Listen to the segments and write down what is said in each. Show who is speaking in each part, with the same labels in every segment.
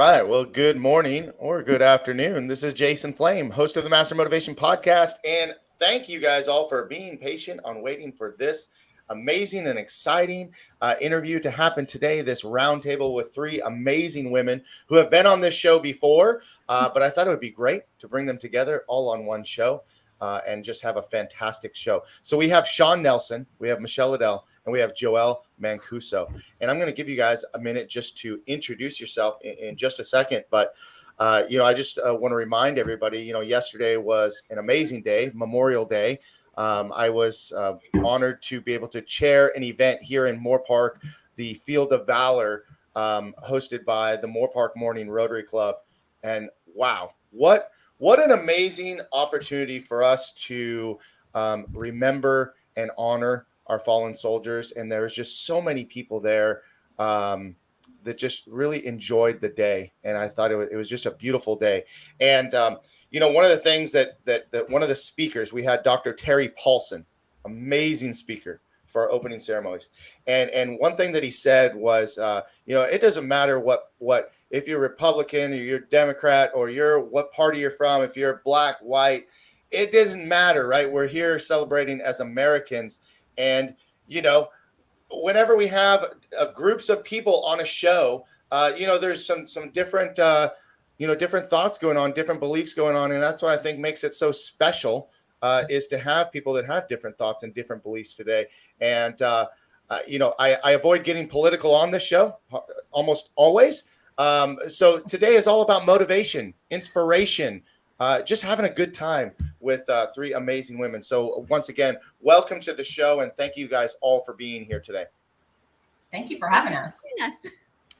Speaker 1: right. Well, good morning or good afternoon. This is Jason Flame, host of the Master Motivation Podcast. And thank you guys all for being patient on waiting for this amazing and exciting interview to happen today. This roundtable with three amazing women who have been on this show before. But I thought it would be great to bring them together all on one show and just have a fantastic show. So we have Shawn Nelson, we have Michelle Liddell, and we have Joelle Mancuso. And I'm going to give you guys a minute just to introduce yourself in just a second. But, I just want to remind everybody, yesterday was an amazing day, Memorial Day. I was honored to be able to chair an event here in Moore Park, the Field of Valor, hosted by the Moore Park Morning Rotary Club. And wow, what an amazing opportunity for us to remember and honor our fallen soldiers. And there was just so many people there that just really enjoyed the day. And I thought it was just a beautiful day. And, one of the things that one of the speakers, we had Dr. Terry Paulson, amazing speaker for our opening ceremonies. And one thing that he said was, it doesn't matter what if you're Republican or you're Democrat or what party you're from, if you're black, white, it doesn't matter, right? We're here celebrating as Americans. And, whenever we have groups of people on a show, there's some different, different thoughts going on, different beliefs going on. And that's what I think makes it so special is to have people that have different thoughts and different beliefs today. And, I avoid getting political on this show almost always. So today is all about motivation, inspiration, just having a good time with three amazing women. So once again, welcome to the show, and thank you guys all for being here today.
Speaker 2: Thank you for having us.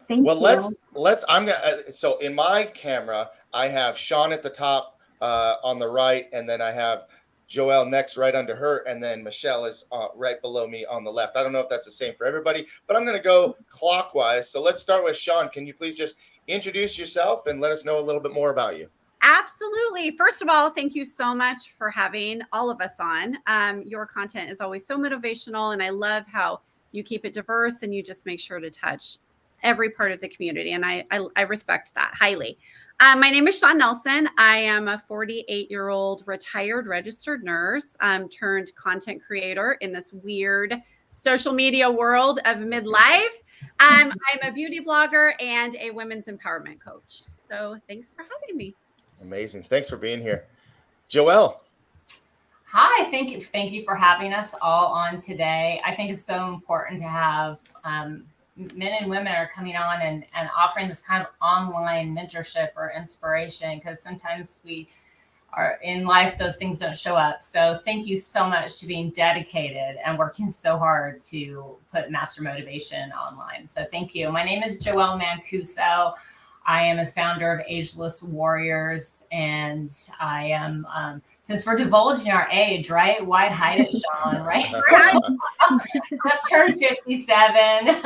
Speaker 3: Thank you.
Speaker 1: Let's. I'm gonna. So in my camera, I have Shawn at the top on the right, and then I have Joelle next, right under her, and then Michelle is right below me on the left. I don't know if that's the same for everybody, but I'm going to go clockwise. So let's start with Shawn. Can you please just introduce yourself and let us know a little bit more about you?
Speaker 3: Absolutely. First of all, thank you so much for having all of us on. Your content is always so motivational, and I love how you keep it diverse and you just make sure to touch every part of the community. And I respect that highly. My name is Shawn Nelson. I am a 48-year-old retired registered nurse turned content creator in this weird social media world of midlife. I'm a beauty blogger and a women's empowerment coach. So thanks for having me.
Speaker 1: Amazing. Thanks for being here. Joelle.
Speaker 2: Hi, thank you for having us all on today. I think it's so important to have men and women are coming on and offering this kind of online mentorship or inspiration, because sometimes we are in life, those things don't show up. So thank you so much to being dedicated and working so hard to put Master Motivation online. So thank you. My name is Joelle Mancuso. I am a founder of Ageless Warriors, and I am, since we're divulging our age, right? Why hide it, Shawn, right? Just turned 57,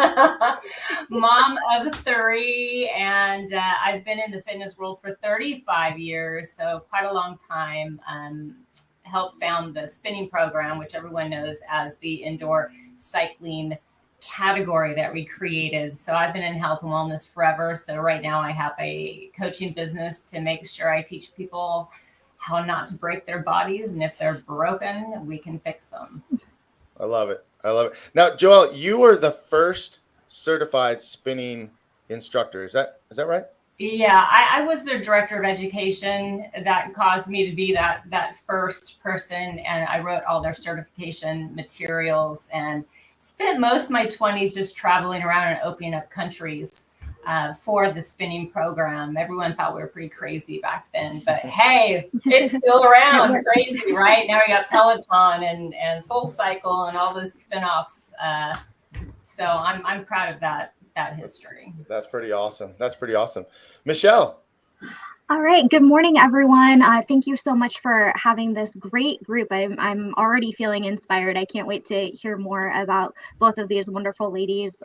Speaker 2: mom of 3, and I've been in the fitness world for 35 years, so quite a long time. Helped found the spinning program, which everyone knows as the indoor cycling category that we created. So I've been in health and wellness forever. So right now I have a coaching business to make sure I teach people how not to break their bodies. And if they're broken, we can fix them.
Speaker 1: I love it. Now, Joelle, you were the first certified spinning instructor. Is that right?
Speaker 2: Yeah, I was their director of education. That caused me to be that first person. And I wrote all their certification materials and spent most of my 20s just traveling around and opening up countries for the spinning program. Everyone thought we were pretty crazy back then, but hey, it's still around. Crazy, right? Now we got Peloton and Soul Cycle and all those spin-offs. So I'm proud of that history.
Speaker 1: That's pretty awesome. Michelle.
Speaker 4: All right. Good morning, everyone. Thank you so much for having this great group. I'm already feeling inspired. I can't wait to hear more about both of these wonderful ladies.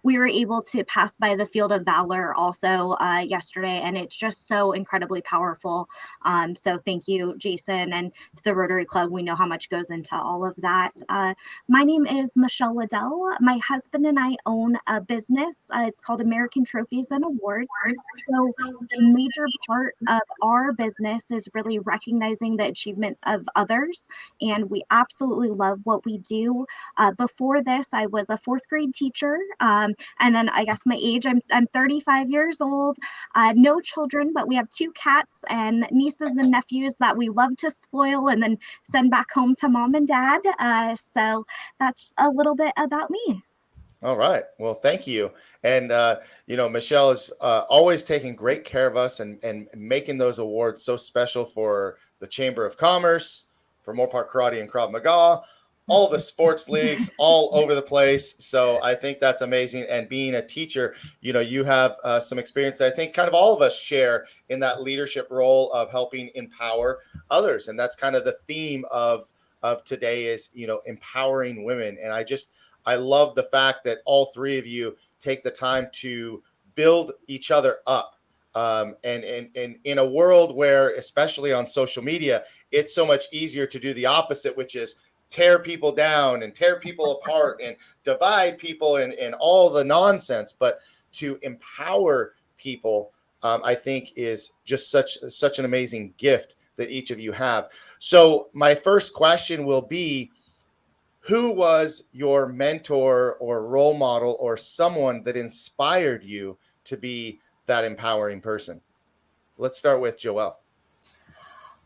Speaker 4: We were able to pass by the Field of Valor also yesterday, and it's just so incredibly powerful. So thank you, Jason, and to the Rotary Club. We know how much goes into all of that. My name is Michelle Liddell. My husband and I own a business. It's called American Trophies and Awards. So a major part of our business is really recognizing the achievement of others, and we absolutely love what we do. Before this, I was a fourth grade teacher, and then I guess my age, I'm 35 years old, no children, but we have two cats and nieces and nephews that we love to spoil and then send back home to mom and dad. So that's a little bit about me.
Speaker 1: All right. Well, thank you. And, Michelle is always taking great care of us and making those awards so special for the Chamber of Commerce, for More Park Karate and Krav Maga, all the sports leagues all over the place. So I think that's amazing. And being a teacher, you have some experience that I think kind of all of us share in that leadership role of helping empower others. And that's kind of the theme of today is, empowering women. And I love the fact that all three of you take the time to build each other up. And in a world where, especially on social media, it's so much easier to do the opposite, which is tear people down and tear people apart and divide people and all the nonsense. But to empower people, I think is just such an amazing gift that each of you have. So my first question will be, who was your mentor or role model or someone that inspired you to be that empowering person? Let's start with Joelle.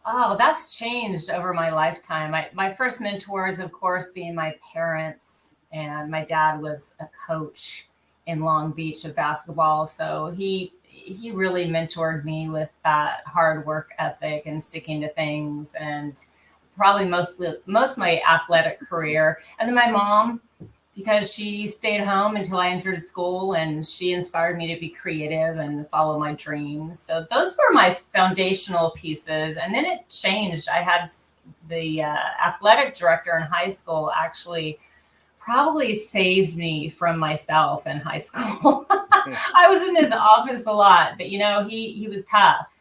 Speaker 2: Oh, that's changed over my lifetime. My first mentors, of course, being my parents, and my dad was a coach in Long Beach of basketball. So he really mentored me with that hard work ethic and sticking to things, and probably most of my athletic career. And then my mom, because she stayed home until I entered school, and she inspired me to be creative and follow my dreams. So those were my foundational pieces. And then it changed. I had the athletic director in high school actually probably saved me from myself in high school. I was in his office a lot, but he was tough.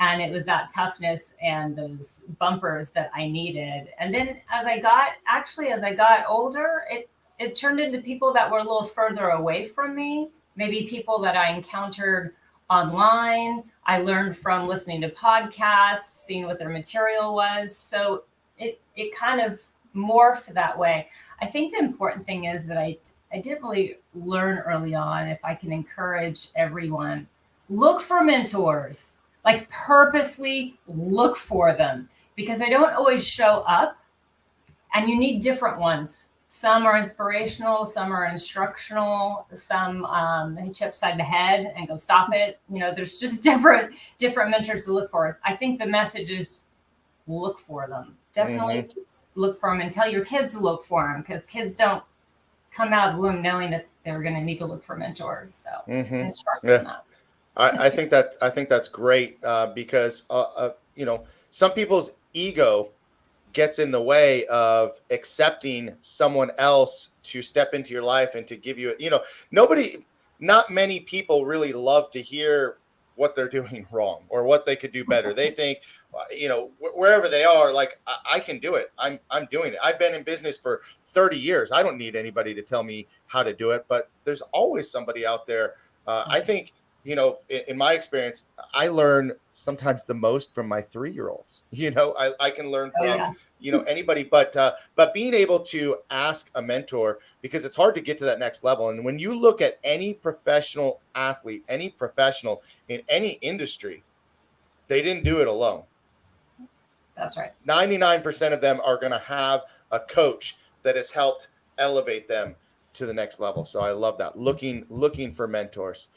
Speaker 2: And it was that toughness and those bumpers that I needed. And then as I got older, it turned into people that were a little further away from me, maybe people that I encountered online. I learned from listening to podcasts, seeing what their material was. So it kind of morphed that way. I think the important thing is that I didn't really learn early on, if I can encourage everyone, look for mentors. Like, purposely look for them, because they don't always show up, and you need different ones. Some are inspirational, some are instructional, some hit you upside the head and go stop it. There's just different mentors to look for. I think the message is look for them. Definitely just look for them, and tell your kids to look for them, because kids don't come out of the womb knowing that they're going to need to look for mentors. So instruct them up.
Speaker 1: I think that's great because some people's ego gets in the way of accepting someone else to step into your life and to give you not many people really love to hear what they're doing wrong or what they could do better. They think, wherever they are, like, I can do it. I'm doing it. I've been in business for 30 years. I don't need anybody to tell me how to do it, but there's always somebody out there. I think, in my experience, I learn sometimes the most from my 3-year-olds. I can learn from, anybody, but being able to ask a mentor, because it's hard to get to that next level. And when you look at any professional athlete, any professional in any industry, they didn't do it alone.
Speaker 2: That's right.
Speaker 1: 99% of them are going to have a coach that has helped elevate them to the next level. So I love that. Looking for mentors.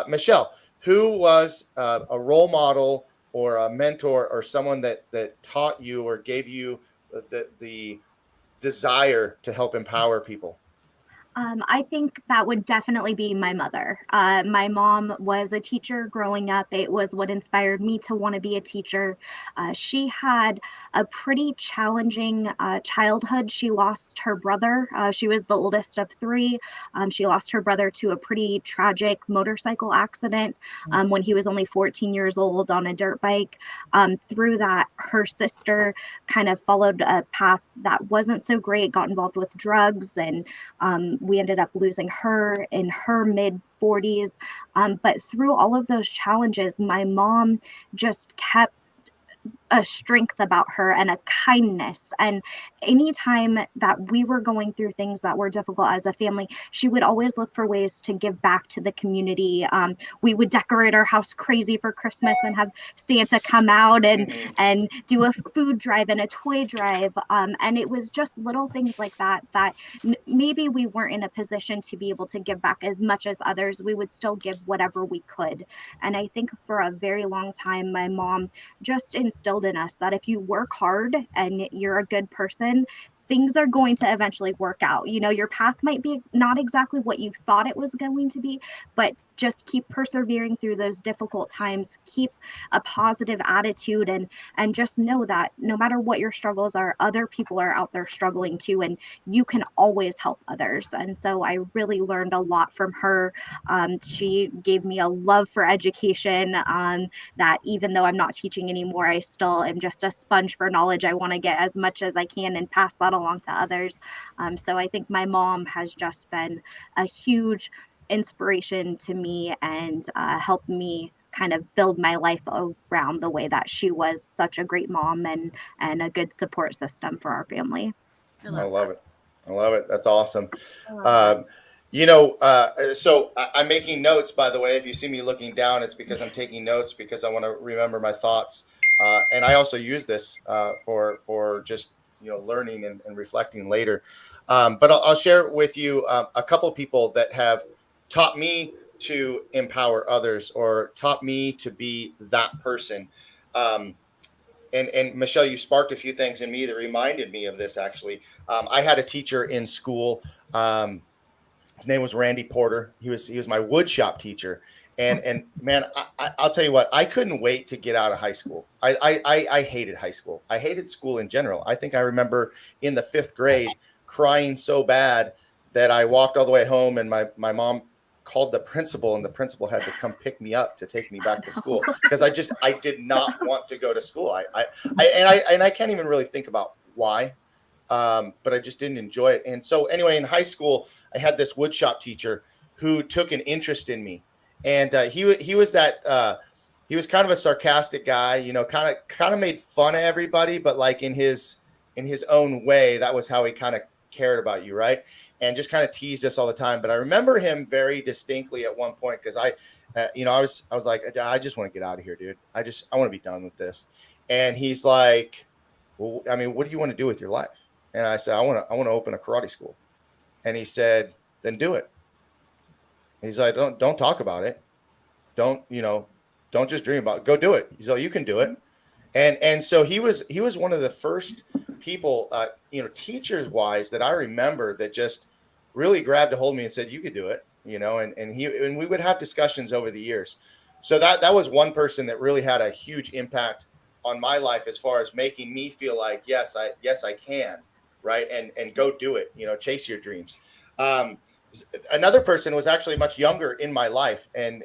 Speaker 1: Michelle, who was a role model or a mentor or someone that taught you or gave you the desire to help empower people?
Speaker 4: I think that would definitely be my mother. My mom was a teacher growing up. It was what inspired me to want to be a teacher. She had a pretty challenging childhood. She lost her brother. She was the oldest of three. She lost her brother to a pretty tragic motorcycle accident when he was only 14 years old on a dirt bike. Through that, her sister kind of followed a path that wasn't so great, got involved with drugs, and we ended up losing her in her mid 40s. But through all of those challenges, my mom just kept a strength about her and a kindness. And anytime that we were going through things that were difficult as a family, she would always look for ways to give back to the community. We would decorate our house crazy for Christmas and have Santa come out and do a food drive and a toy drive. And it was just little things like that maybe we weren't in a position to be able to give back as much as others. We would still give whatever we could. And I think for a very long time, my mom just instilled in us that if you work hard and you're a good person, things are going to eventually work out. You know, your path might be not exactly what you thought it was going to be, but just keep persevering through those difficult times, keep a positive attitude, and just know that no matter what your struggles are, other people are out there struggling too, and you can always help others. And so I really learned a lot from her. She gave me a love for education, that even though I'm not teaching anymore, I still am just a sponge for knowledge. I want to get as much as I can and pass that along to others. So I think my mom has just been a huge inspiration to me and helped me kind of build my life around the way that she was such a great mom and a good support system for our family.
Speaker 1: I love it. I love it. That's awesome.
Speaker 3: That.
Speaker 1: So I'm making notes, by the way. If you see me looking down, it's because I'm taking notes because I want to remember my thoughts. And I also use this for just, learning and reflecting later. But I'll share with you a couple people that have taught me to empower others or taught me to be that person. And Michelle, you sparked a few things in me that reminded me of this. Actually, I had a teacher in school. His name was Randy Porter. He was my wood shop teacher. And man, I'll tell you what, I couldn't wait to get out of high school. I hated high school. I hated school in general. I think I remember in the 5th grade crying so bad that I walked all the way home, and my mom called the principal, and the principal had to come pick me up to take me back to school because I did not want to go to school. I can't even really think about why, but I just didn't enjoy it. And so anyway, in high school, I had this woodshop teacher who took an interest in me, and he was kind of a sarcastic guy, kind of made fun of everybody, but like in his own way. That was how he kind of cared about you, right? And just kind of teased us all the time. But I remember him very distinctly at one point because I was like, I just want to get out of here, dude. I want to be done with this. And he's like, well, I mean, what do you want to do with your life? And I said, I want to open a karate school. And he said, then do it. He's like, don't talk about it. Don't just dream about it. Go do it. He's like, you can do it. And so he was one of the first people, teachers wise, that I remember that just really grabbed a hold of me and said, you could do it, and we would have discussions over the years. So that was one person that really had a huge impact on my life as far as making me feel like, yes, I can. Right. And go do it, chase your dreams. Another person was actually much younger in my life. And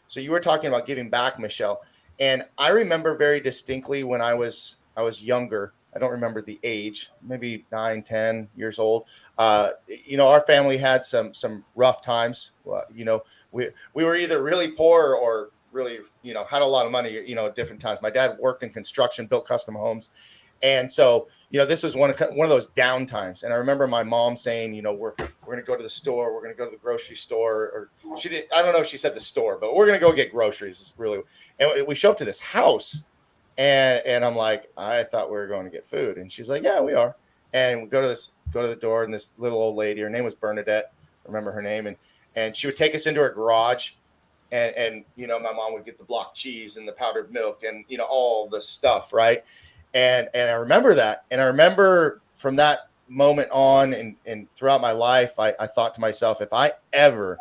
Speaker 1: so you were talking about giving back, Michelle. And I remember very distinctly when I was younger, I don't remember the age, maybe 9, 10 years old. Our family had some rough times. We were either really poor or really, had a lot of money, at different times. My dad worked in construction, built custom homes. And so, this was one of those down times. And I remember my mom saying, we're going to go to the store. We're going to go to the grocery store. Or she did. I don't know if she said the store, but we're going to go get groceries. Really. And we show up to this house. And I'm like, I thought we were going to get food. And she's like, yeah, we are. And we go to the door, and this little old lady, her name was Bernadette. I remember her name. And she would take us into her garage. And my mom would get the block cheese and the powdered milk and, all the stuff. Right. And I remember that. And I remember from that moment on and throughout my life, I thought to myself, if I ever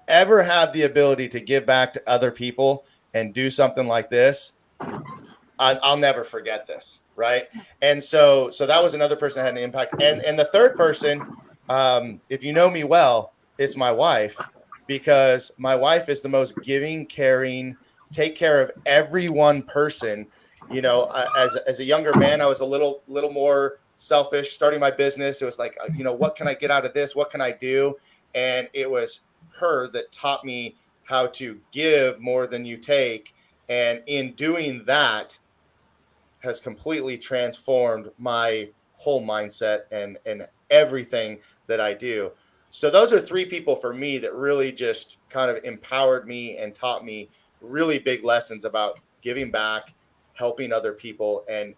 Speaker 1: have the ability to give back to other people and do something like this, I'll never forget this. Right. And so that was another person that had an impact. And the third person, if you know me well, it's my wife, because my wife is the most giving, caring, take care of everyone person. You know, as a younger man, I was a little more selfish starting my business. It was like, what can I get out of this? What can I do? And it was her that taught me how to give more than you take. And in doing that, has completely transformed my whole mindset and everything that I do. So those are three people for me that really just kind of empowered me and taught me really big lessons about giving back, helping other people, and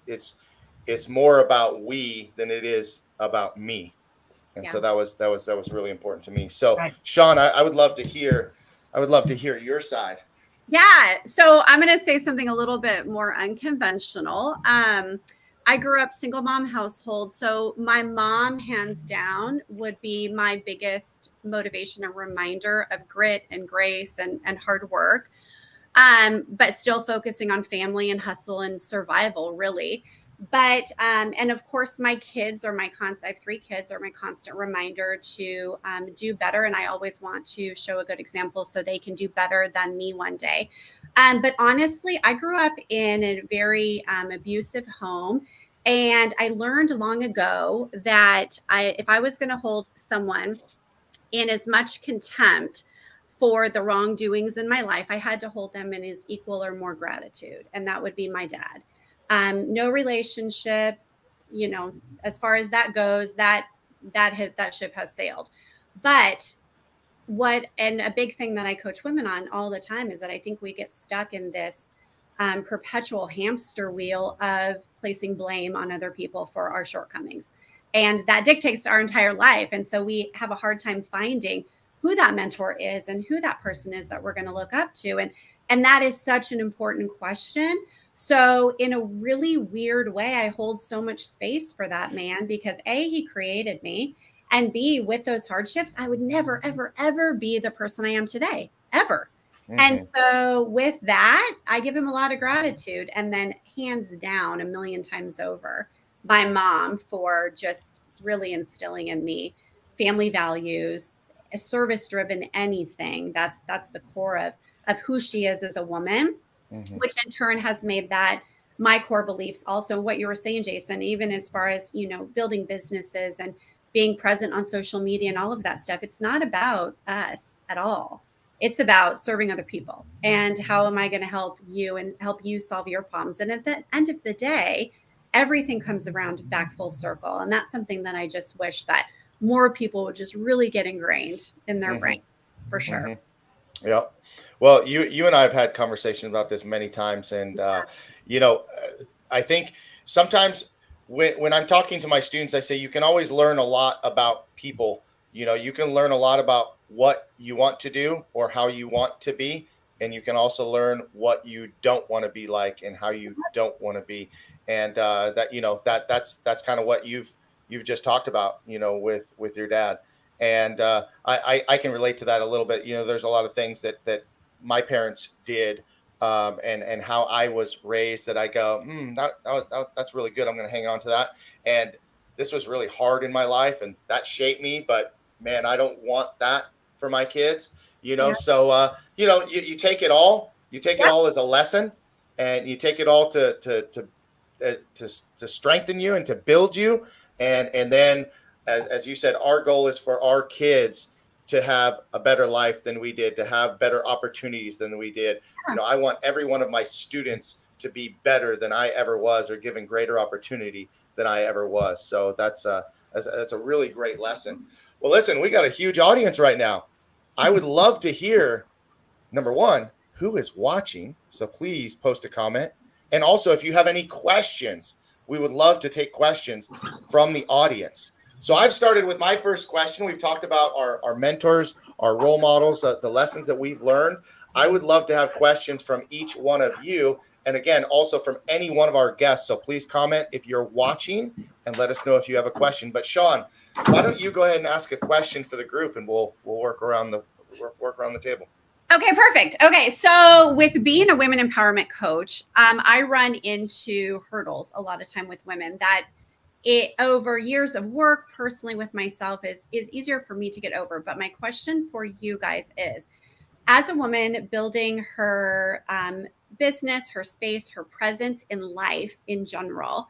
Speaker 1: it's more about we than it is about me. And so that was really important to me. So Shawn, I would love to hear your side.
Speaker 3: Yeah. So I'm going to say something a little bit more unconventional. I grew up single mom household. So my mom, hands down, would be my biggest motivation and reminder of grit and grace and hard work. But still focusing on family and hustle and survival, really. But, and of course, my kids are I have 3 kids, are my constant reminder to do better. And I always want to show a good example so they can do better than me one day. But honestly, I grew up in a very abusive home. And I learned long ago that if I was going to hold someone in as much contempt for the wrongdoings in my life, I had to hold them in as equal or more gratitude. And that would be my dad. No relationship, as far as that goes, that ship has sailed. But and a big thing that I coach women on all the time is that I think we get stuck in this perpetual hamster wheel of placing blame on other people for our shortcomings. And that dictates our entire life. And so we have a hard time finding who that mentor is and who that person is that we're going to look up to. And that is such an important question. So in a really weird way, I hold so much space for that man because A, he created me, and B, with those hardships, I would never, ever, ever be the person I am today, ever. Mm-hmm. And so with that, I give him a lot of gratitude. And then hands down, 1,000,000 times over, my mom for just really instilling in me family values, a service-driven anything. That's the core of who she is as a woman. Mm-hmm. Which in turn has made that my core beliefs. Also, what you were saying, Jason, even as far as, building businesses and being present on social media and all of that stuff, it's not about us at all. It's about serving other people. And how am I going to help you and help you solve your problems? And at the end of the day, everything comes around back full circle. And that's something that I just wish that more people would just really get ingrained in their brain, for sure.
Speaker 1: Mm-hmm. Yeah. Well, you and I have had conversations about this many times. And, I think sometimes when I'm talking to my students, I say, you can always learn a lot about people. You can learn a lot about what you want to do or how you want to be. And you can also learn what you don't want to be like and how you don't want to be. And that's kind of what you've just talked about, with your dad. And I can relate to that a little bit. There's a lot of things that my parents did and how I was raised that I go, that's really good. I'm going to hang on to that. And this was really hard in my life and that shaped me. But man, I don't want that for my kids, Yeah. So, you take it all. You take it all as a lesson, and you take it all to strengthen you and to build you. And then, as you said, our goal is for our kids to have a better life than we did, to have better opportunities than we did. I want every one of my students to be better than I ever was, or given greater opportunity than I ever was. So that's a really great lesson. Well, listen, we got a huge audience right now. I would love to hear, number one, who is watching. So please post a comment. And also, if you have any questions, we would love to take questions from the audience. So I've started with my first question. We've talked about our mentors, our role models, the lessons that we've learned. I would love to have questions from each one of you. And again, also from any one of our guests. So please comment if you're watching and let us know if you have a question. But Shawn, why don't you go ahead and ask a question for the group, and we'll work around the table.
Speaker 3: Okay, perfect. Okay, so with being a women empowerment coach, I run into hurdles a lot of time with women that it over years of work personally with myself is easier for me to get over. But my question for you guys is, as a woman building her business, her space, her presence in life in general,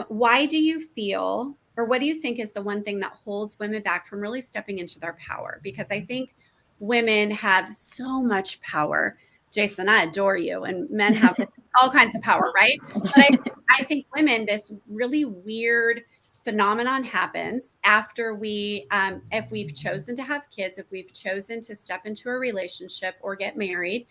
Speaker 3: why do you feel, or what do you think is the one thing that holds women back from really stepping into their power? Because I think women have so much power. Jason, I adore you, and men have all kinds of power, right? But I think women, this really weird phenomenon happens after we, if we've chosen to have kids, if we've chosen to step into a relationship or get married,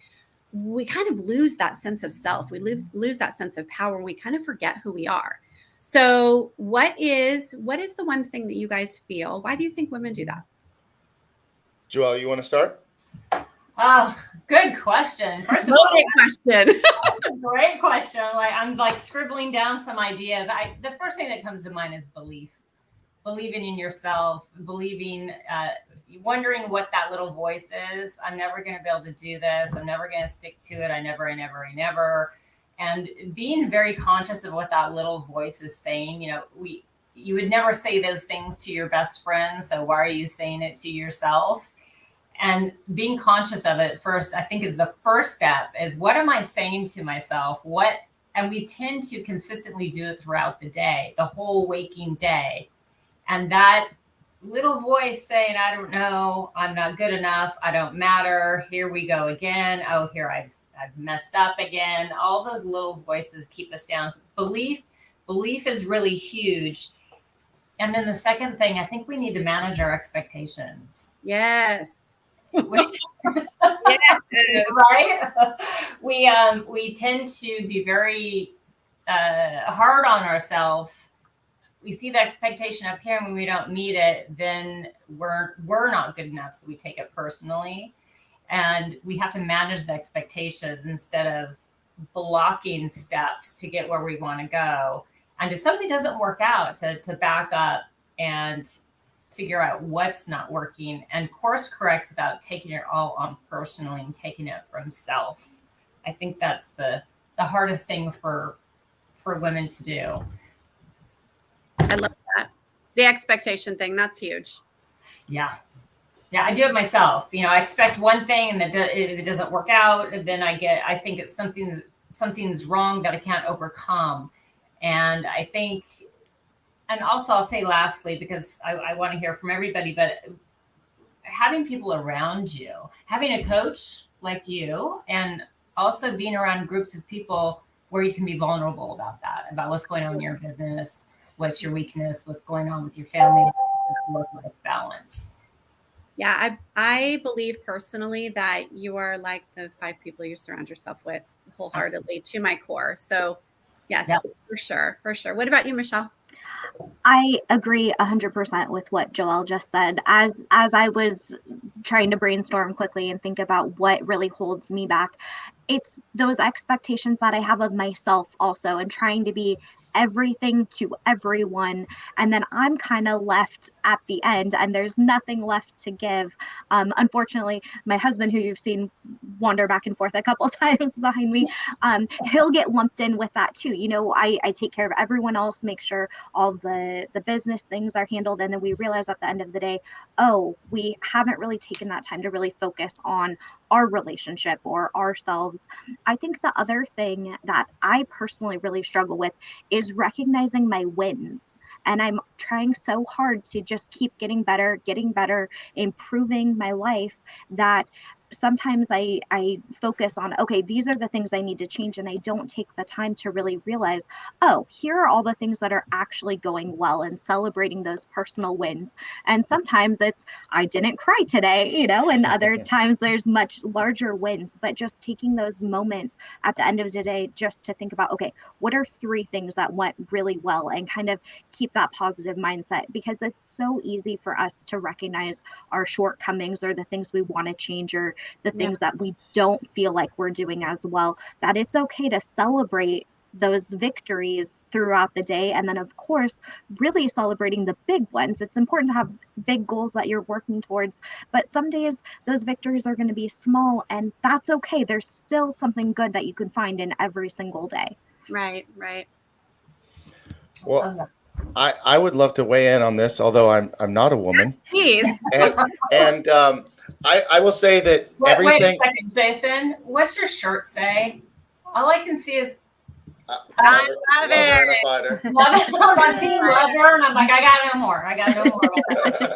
Speaker 3: we kind of lose that sense of self. We lose that sense of power. We kind of forget who we are. So what is the one thing that you guys feel? Why do you think women do that?
Speaker 1: Joelle, you want to start?
Speaker 2: Oh, good question. First of all, great question. I'm scribbling down some ideas. The first thing that comes to mind is believing in yourself, wondering what that little voice is. I'm never going to be able to do this. I'm never going to stick to it. I never. And being very conscious of what that little voice is saying. You would never say those things to your best friend. So why are you saying it to yourself? And being conscious of it first, I think, is the first step. Is what am I saying to myself? And we tend to consistently do it throughout the day, the whole waking day. And that little voice saying, I don't know, I'm not good enough, I don't matter, here we go again, oh, here I've messed up again. All those little voices keep us down. So belief is really huge. And then the second thing, I think we need to manage our expectations.
Speaker 3: Yes.
Speaker 2: Right? We tend to be very hard on ourselves. We see the expectation up here, and when we don't meet it, then we're not good enough. So we take it personally, and we have to manage the expectations instead of blocking steps to get where we want to go. And if something doesn't work out, to back up and figure out what's not working and course correct without taking it all on personally and taking it from self. I think that's the hardest thing for women to do.
Speaker 3: I love that. The expectation thing, that's huge.
Speaker 2: Yeah, I do it myself. I expect one thing, and if it doesn't work out, then I think it's something's wrong that I can't overcome. And I think, and also I'll say lastly, because I want to hear from everybody, but having people around you, having a coach like you, and also being around groups of people where you can be vulnerable about what's going on in your business, what's your weakness, what's going on with your family, work-life balance.
Speaker 3: Yeah, I believe personally that you are like the 5 people you surround yourself with wholeheartedly to my core. So yes, yep. For sure. What about you, Michelle?
Speaker 4: I agree 100% with what Joelle just said. As I was trying to brainstorm quickly and think about what really holds me back, it's those expectations that I have of myself also, and trying to be everything to everyone, and then I'm kind of left at the end and there's nothing left to give. Unfortunately, my husband, who you've seen wander back and forth a couple times behind me, he'll get lumped in with that too. I take care of everyone else, make sure all the business things are handled, and then we realize at the end of the day, oh, we haven't really taken that time to really focus on our relationship or ourselves. I think the other thing that I personally really struggle with is recognizing my wins. And I'm trying so hard to just keep getting better, improving my life, that sometimes I focus on, okay, these are the things I need to change. And I don't take the time to really realize, oh, here are all the things that are actually going well, and celebrating those personal wins. And sometimes it's, I didn't cry today, and other times there's much larger wins, but just taking those moments at the end of the day just to think about, okay, what are 3 things that went really well, and kind of keep that positive mindset, because it's so easy for us to recognize our shortcomings or the things we want to change, or the things that we don't feel like we're doing as well, that it's okay to celebrate those victories throughout the day. And then, of course, really celebrating the big ones. It's important to have big goals that you're working towards, but some days those victories are going to be small, and that's okay. There's still something good that you can find in every single day.
Speaker 3: Right.
Speaker 1: Well, I would love to weigh in on this, although I'm not a woman.
Speaker 3: Yes,
Speaker 1: And I will say that everything.
Speaker 2: Wait a second, Jason. What's your shirt say? All I can see is.
Speaker 3: I love it.
Speaker 2: I'm seeing leather, and I'm like, I got no more.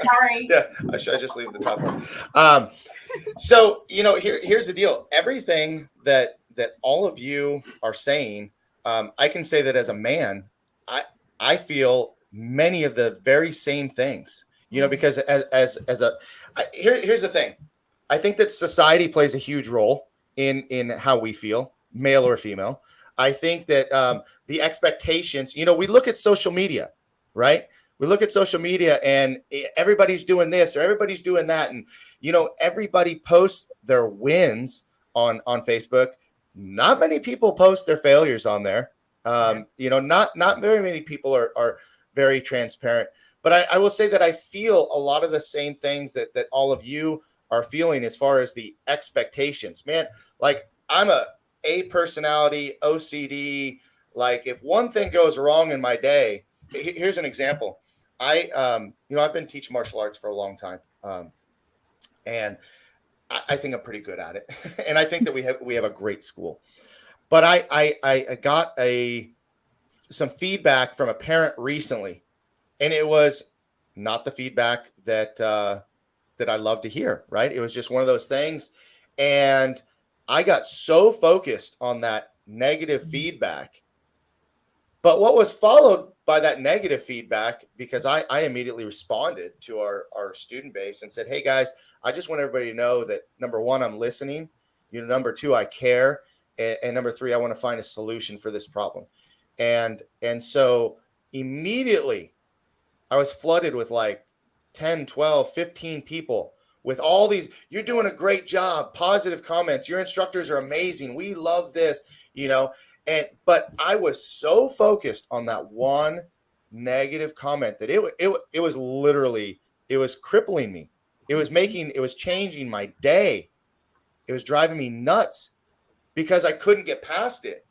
Speaker 2: Sorry.
Speaker 1: Yeah, I should just leave the top one. So here's the deal. Everything that all of you are saying, I can say that as a man, I feel many of the very same things. Because here's the thing. I think that society plays a huge role in how we feel, male or female. I think that the expectations, we look at social media, right? We look at social media and everybody's doing this or everybody's doing that. And, everybody posts their wins on Facebook. Not many people post their failures on there. Not very many people are very transparent. But I will say that I feel a lot of the same things that all of you are feeling as far as the expectations. Man, like I'm a personality, OCD. Like if one thing goes wrong in my day, here's an example. I've been teaching martial arts for a long time. And I think I'm pretty good at it. And I think that we have a great school. But I got some feedback from a parent recently, and it was not the feedback that I love to hear, right? It was just one of those things. And I got so focused on that negative feedback. But what was followed by that negative feedback, because I immediately responded to our student base and said, hey, guys, I just want everybody to know that, number one, I'm listening. Number two, I care. And number three, I want to find a solution for this problem. And so immediately I was flooded with like 10, 12, 15 people with all these, you're doing a great job, positive comments. Your instructors are amazing. We love this, but I was so focused on that one negative comment that it was literally, it was crippling me. It was changing my day. It was driving me nuts because I couldn't get past it.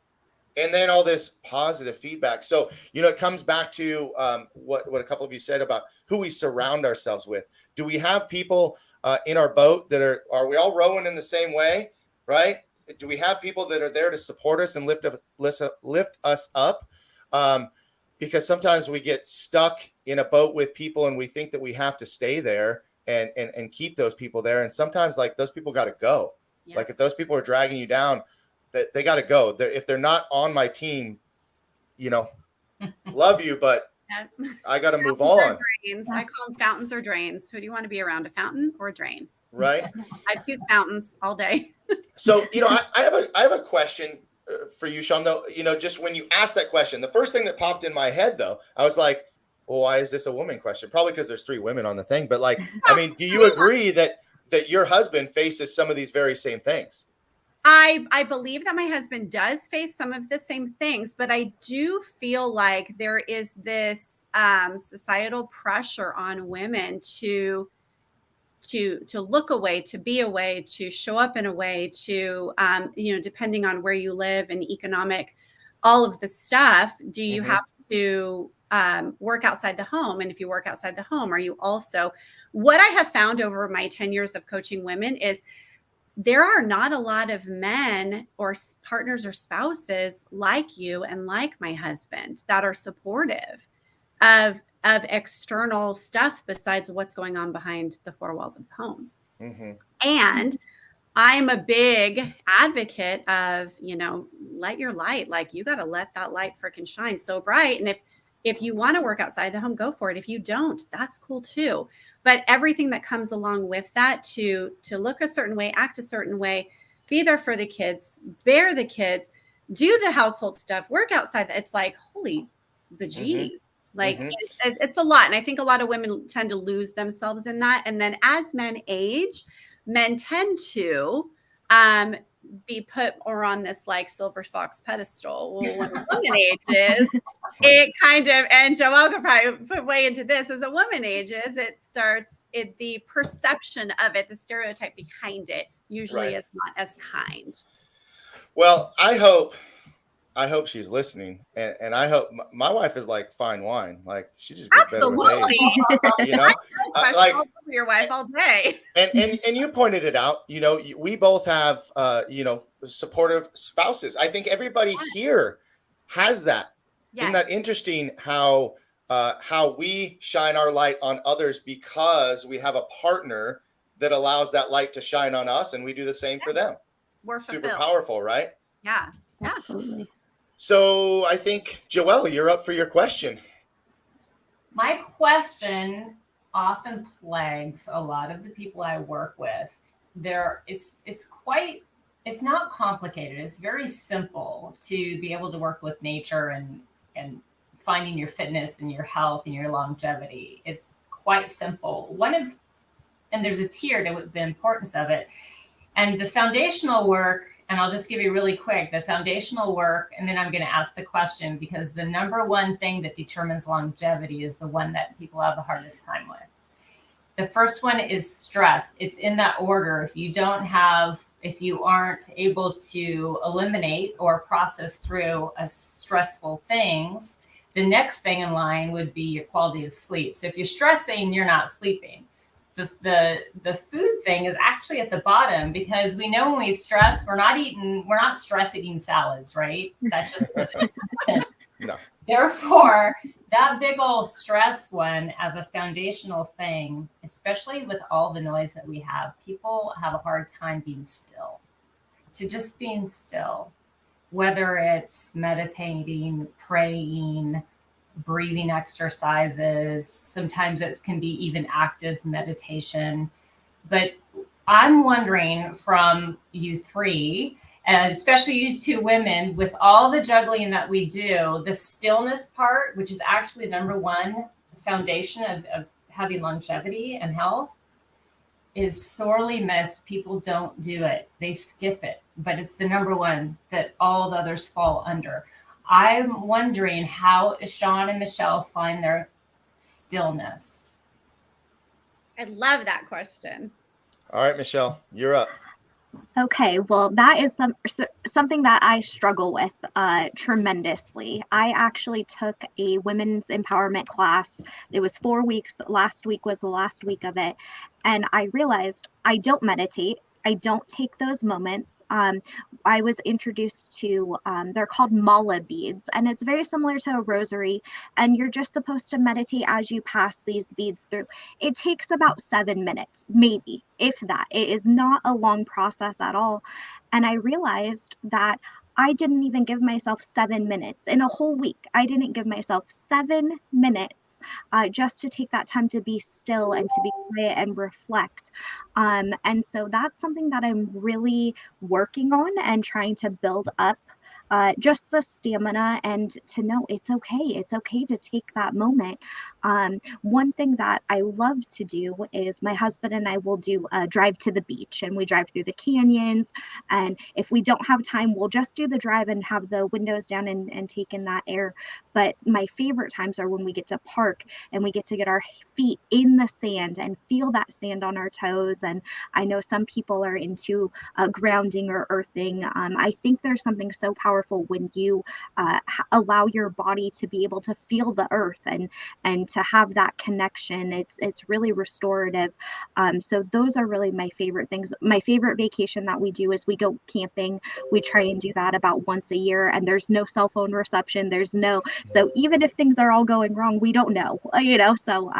Speaker 1: And then all this positive feedback. So, it comes back to what a couple of you said about who we surround ourselves with. Do we have people in our boat that are we all rowing in the same way, right? Do we have people that are there to support us and lift us up? Because sometimes we get stuck in a boat with people and we think that we have to stay there and keep those people there. And sometimes like those people got to go. Yes. Like if those people are dragging you down, they got to go. If they're not on my team, love you, but I got to move on.
Speaker 3: I call them fountains or drains. Who do you want to be around, a fountain or a drain?
Speaker 1: Right.
Speaker 3: I choose fountains all day.
Speaker 1: So, I have a question for you, Shawn, though, just when you asked that question, the first thing that popped in my head, though, I was like, well, why is this a woman question? Probably because there's 3 women on the thing. But like, I mean, do you agree that your husband faces some of these very same things?
Speaker 3: I believe that my husband does face some of the same things, but I do feel like there is this societal pressure on women to look away, to be away, to show up in a way, to depending on where you live and economic, all of the stuff. Do you have to work outside the home? And if you work outside the home, are you also? What I have found over my 10 years of coaching women is there are not a lot of men or partners or spouses like you and like my husband that are supportive of external stuff besides what's going on behind the 4 walls of home. Mm-hmm. And I'm a big advocate of, let your light, like you got to let that light freaking shine so bright. And if you want to work outside the home, go for it. If you don't, that's cool too. But everything that comes along with that, to look a certain way, act a certain way, be there for the kids, bear the kids, do the household stuff, work outside. It's like, holy bejeez. Mm-hmm. Like it's a lot. And I think a lot of women tend to lose themselves in that. And then as men age, men tend to be put more on this like silver fox pedestal. Well, when a woman ages, it kind of, and Joelle could probably put way into this, as a woman ages, the perception of it, the stereotype behind it usually is not as kind.
Speaker 1: Well, I hope she's listening, and I hope my wife is like fine wine, like she just gets better with age. You know,
Speaker 3: like your wife all day.
Speaker 1: And you pointed it out. You know, we both have supportive spouses. I think everybody here has that. Yes. Isn't that interesting? How we shine our light on others because we have a partner that allows that light to shine on us, and we do the same for them.
Speaker 3: We're
Speaker 1: super powerful, right?
Speaker 3: Yeah,
Speaker 4: absolutely.
Speaker 1: So I think, Joelle, you're up for your question.
Speaker 2: My question often plagues a lot of the people I work with. It's not complicated. It's very simple to be able to work with nature and finding your fitness and your health and your longevity. It's quite simple. And there's a tier to the importance of it. And the foundational work, and I'll just give you really quick, the foundational work, and then I'm going to ask the question, because the number one thing that determines longevity is the one that people have the hardest time with. The first one is stress. It's in that order. If you aren't able to eliminate or process through stressful things, the next thing in line would be your quality of sleep. So if you're stressing, you're not sleeping. The food thing is actually at the bottom, because we know when we stress, we're not stress eating salads, right? That just isn't.
Speaker 1: No.
Speaker 2: Therefore, that big old stress one as a foundational thing, especially with all the noise that we have, people have a hard time being still. To just being still, whether it's meditating, praying, breathing exercises, sometimes it can be even active meditation. But I'm wondering from you three, and especially you two women, with all the juggling that we do, the stillness part, which is actually number one foundation of having longevity and health, is sorely missed. People don't do it. They skip it, but it's the number one that all the others fall under. I'm wondering how Shawn and Michelle find their stillness.
Speaker 3: I love that question.
Speaker 1: All right, Michelle, you're up.
Speaker 4: Okay, well, that is something that I struggle with tremendously. I actually took a women's empowerment class. It was 4 weeks. Last week was the last week of it. And I realized I don't meditate. I don't take those moments. I was introduced to, they're called mala beads, and it's very similar to a rosary, and you're just supposed to meditate as you pass these beads through. It takes about 7 minutes, maybe, if that. It is not a long process at all. And I realized that I didn't even give myself 7 minutes in a whole week. I didn't give myself 7 minutes just to take that time to be still and to be quiet and reflect. And so that's something that I'm really working on and trying to build up. Just the stamina and to know it's okay. It's okay to take that moment. One thing that I love to do is my husband and I will do a drive to the beach, and we drive through the canyons. And if we don't have time, we'll just do the drive and have the windows down and take in that air. But my favorite times are when we get to park and we get to get our feet in the sand and feel that sand on our toes. And I know some people are into grounding or earthing. I think there's something so powerful when you allow your body to be able to feel the earth and to have that connection. It's really restorative. So those are really my favorite things. My favorite vacation that we do is we go camping. We try and do that about once a year, and there's no cell phone reception. So even if things are all going wrong, we don't know, so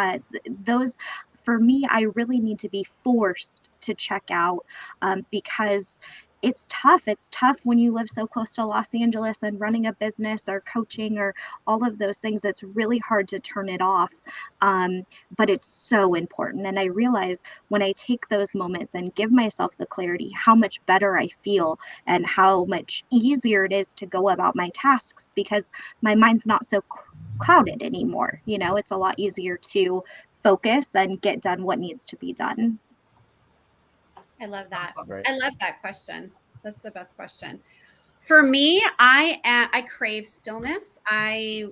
Speaker 4: those, for me, I really need to be forced to check out because it's tough. It's tough when you live so close to Los Angeles and running a business or coaching or all of those things. It's really hard to turn it off. But it's so important. And I realize when I take those moments and give myself the clarity, how much better I feel and how much easier it is to go about my tasks because my mind's not so clouded anymore. It's a lot easier to focus and get done what needs to be done.
Speaker 3: I love that.
Speaker 2: Awesome.
Speaker 1: Right.
Speaker 3: I love that question. That's the best question. For me, I crave stillness. I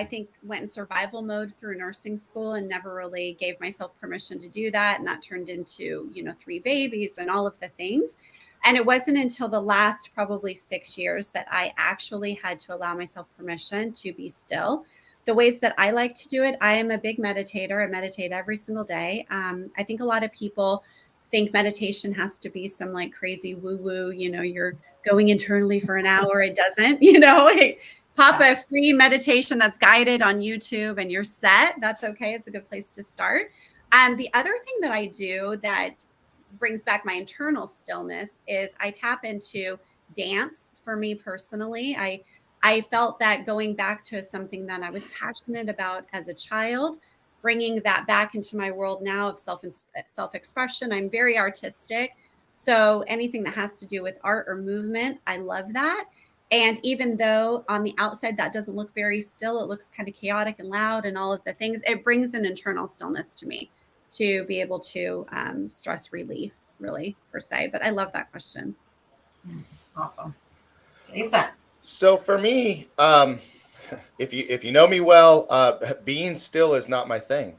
Speaker 3: think went in survival mode through nursing school and never really gave myself permission to do that. And that turned into, 3 babies and all of the things. And it wasn't until the last probably 6 years that I actually had to allow myself permission to be still. The ways that I like to do it, I am a big meditator. I meditate every single day. I think a lot of people think meditation has to be some like crazy woo woo, you're going internally for an hour. It doesn't, like pop a free meditation that's guided on YouTube and you're set. That's okay. It's a good place to start. The other thing that I do that brings back my internal stillness is I tap into dance. For me personally, I felt that going back to something that I was passionate about as a child, bringing that back into my world now of self-expression. I'm very artistic. So anything that has to do with art or movement, I love that. And even though on the outside that doesn't look very still, it looks kind of chaotic and loud and all of the things, it brings an internal stillness to me to be able to stress relief, really, per se. But I love that question.
Speaker 2: Awesome. Jason.
Speaker 1: So for me, if you know me well, being still is not my thing.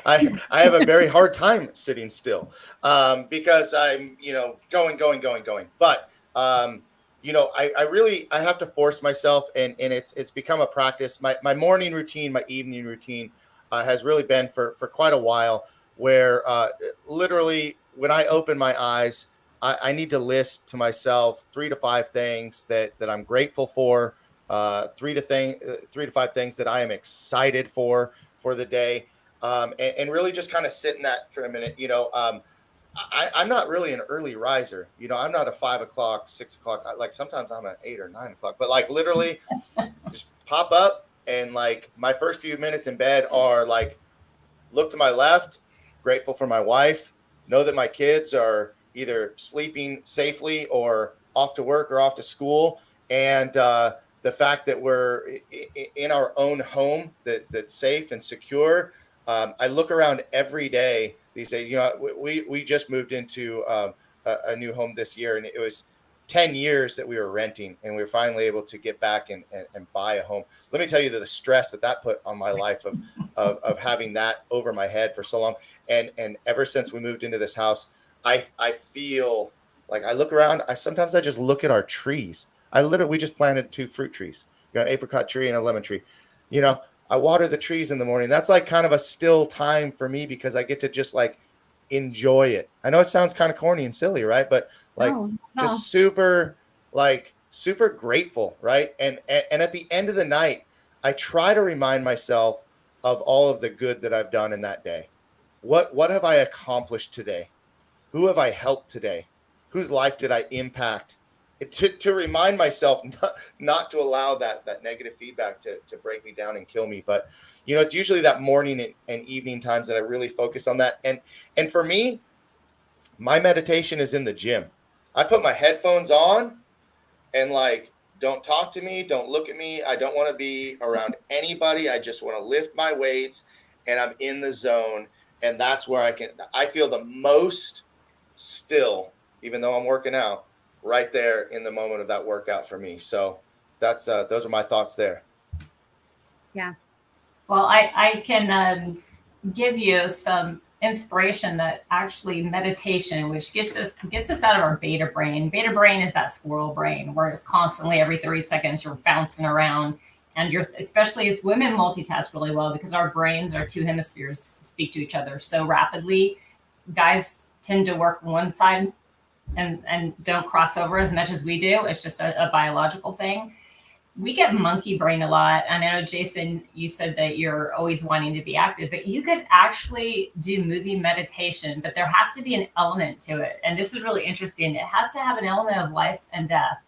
Speaker 1: I have a very hard time sitting still because I'm going. But I have to force myself, and it's become a practice. My morning routine, my evening routine has really been for quite a while, where literally when I open my eyes, I need to list to myself 3 to 5 things that I'm grateful for, 3 to 5 things that I am excited for the day, and really just kind of sit in that for a minute. I'm not really an early riser. I'm not a 5 o'clock, 6 o'clock. Like sometimes I'm at 8 or 9 o'clock, but like literally just pop up and like my first few minutes in bed are like, look to my left, grateful for my wife, know that my kids are either sleeping safely or off to work or off to school. And the fact that we're in our own home that's safe and secure. I look around every day these days. We just moved into a new home this year, and it was 10 years that we were renting, and we were finally able to get back and buy a home. Let me tell you the stress that put on my life of having that over my head for so long. And ever since we moved into this house, I feel like I look around. Sometimes I just look at our trees. We just planted 2 fruit trees. We got an apricot tree and a lemon tree. I water the trees in the morning. That's like kind of a still time for me because I get to just like enjoy it. I know it sounds kind of corny and silly, right? But like just super grateful, right? And at the end of the night, I try to remind myself of all of the good that I've done in that day. What have I accomplished today? Who have I helped today? Whose life did I impact? To remind myself not to allow that negative feedback to break me down and kill me. But, it's usually that morning and evening times that I really focus on that. And for me, my meditation is in the gym. I put my headphones on and like, don't talk to me. Don't look at me. I don't want to be around anybody. I just want to lift my weights and I'm in the zone. And that's where I feel the most still, even though I'm working out, right there in the moment of that workout for me. So that's those are my thoughts there.
Speaker 3: Yeah.
Speaker 2: Well, I can give you some inspiration that actually meditation, which gets us out of our beta brain. Beta brain is that squirrel brain where it's constantly every 30 seconds you're bouncing around, and especially as women multitask really well because our brains, our 2 hemispheres speak to each other so rapidly. Guys tend to work one side and don't cross over as much as we do. It's just a biological thing. We get monkey brain a lot. And I know, Jason, you said that you're always wanting to be active, but you could actually do moving meditation, but there has to be an element to it. And this is really interesting. It has to have an element of life and death.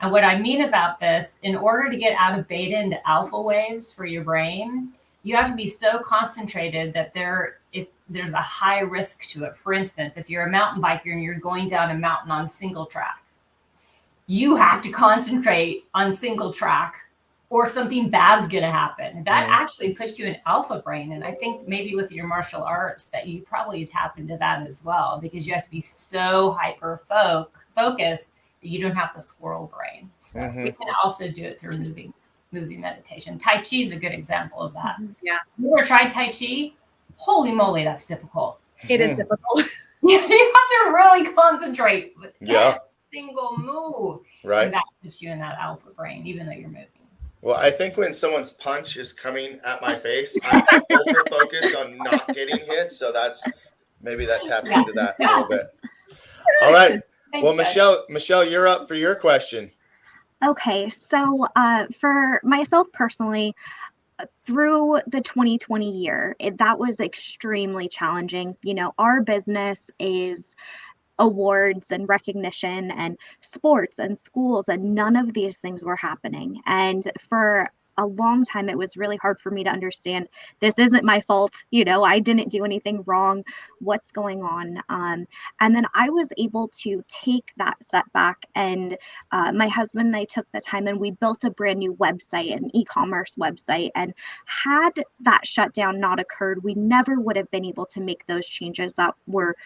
Speaker 2: And what I mean about this, in order to get out of beta into alpha waves for your brain, you have to be so concentrated that there's a high risk to it. For instance, if you're a mountain biker and you're going down a mountain on single track, you have to concentrate on single track or something bad's going to happen. That actually puts you in alpha brain. And I think maybe with your martial arts that you probably tap into that as well, because you have to be so hyper focused that you don't have the squirrel brain. So we can also do it through moving meditation. Tai Chi is a good example of that.
Speaker 3: Yeah.
Speaker 2: You ever tried Tai Chi? Holy moly, that's difficult.
Speaker 3: It is difficult.
Speaker 2: You have to really concentrate with
Speaker 1: Yeah.
Speaker 2: every single move.
Speaker 1: Right.
Speaker 2: And that puts you in that alpha brain, even though you're moving.
Speaker 1: Well, I think when someone's punch is coming at my face, I'm ultra focused on not getting hit. So maybe that taps into that a little bit. All right.
Speaker 2: Thanks,
Speaker 1: Well,
Speaker 2: guys.
Speaker 1: Michelle, you're up for your question.
Speaker 4: Okay, so for myself personally, through the 2020 year, that was extremely challenging. You know, our business is awards and recognition and sports and schools, and none of these things were happening. And for a long time, it was really hard for me to understand, this isn't my fault. You know, I didn't do anything wrong. What's going on? And then I was able to take that setback, and my husband and I took the time and we built a brand new website, an e-commerce website. And had that shutdown not occurred, we never would have been able to make those changes that were